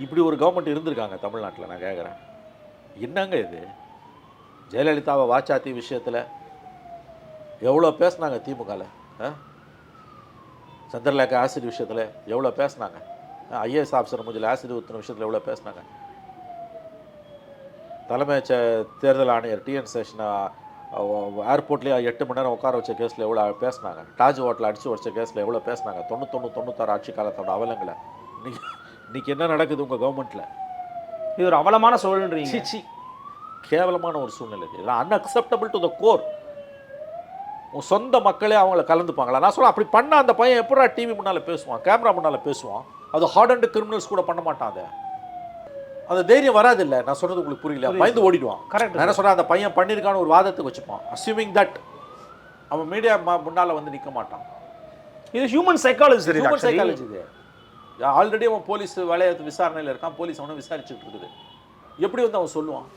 இப்படி ஒரு கவர்மெண்ட் இருந்திருக்காங்க தமிழ்நாட்டில். நான் கேட்குறேன், என்னங்க இது? ஜெயலலிதாவை வாச்சாத்தி விஷயத்தில் எவ்வளோ பேசுனாங்க திமுகவில்? சந்திரலேகா ஆசிட் விஷயத்தில் எவ்வளோ பேசுனாங்க? ஐஏஎஸ் ஆஃபீஸர் மூஞ்சில் ஆசிட் ஊற்றின விஷயத்தில் எவ்வளோ பேசுனாங்க? தலைமை தேர்தல் ஆணையர் டிஎன் சேஷனை ஏர்போர்ட்லேயே 8 மணி நேரம் உட்கார வச்ச கேஸில் எவ்வளோ பேசுனாங்க? தாஜ் ஹோட்டலில் அடித்து வச்ச கேஸில் எவ்வளோ பேசுனாங்க? 96 ஆட்சி காலத்தோட அவலங்களை. இன்றைக்கி என்ன நடக்குது உங்கள் கவர்மெண்ட்டில்? இது ஒரு அவலமான சூழ்நிலை. சிச்சி, கேவலமான ஒரு சூழ்நிலை. இதெல்லாம் அன்அக்செப்டபிள் டு த கோர். உன் சொந்த மக்களே அவங்கள கலந்துப்பாங்களா? நான் சொல்ல அப்படி பண்ண அந்த பையன் எப்படா டிவி முன்னால் பேசுவான், கேமரா முன்னால் பேசுவான்? அது ஹார்டன்டு கிரிமினல்ஸ் கூட பண்ண மாட்டான். அந்த தைரியம் வராது. இல்லை, நான் சொல்கிறது உங்களுக்கு புரியல. பயந்து ஓடிடுவான். கரெக்ட். என்ன சொல்கிறேன், அந்த பையன் பண்ணியிருக்கான்னு ஒரு வாதத்துக்கு வச்சுப்பான். அஸ்யூமிங் தட் அவன் மீடியா முன்னால் வந்து நிற்க மாட்டான். இது ஹியூமன் சைக்காலஜி. Human psychology. இது ஆல்ரெடி அவன் போலீஸ் விசாரணையில் இருக்கான். போலீஸ் அவனை விசாரிச்சுட்டு இருக்குது. எப்படி வந்து அவன் சொல்லுவான்?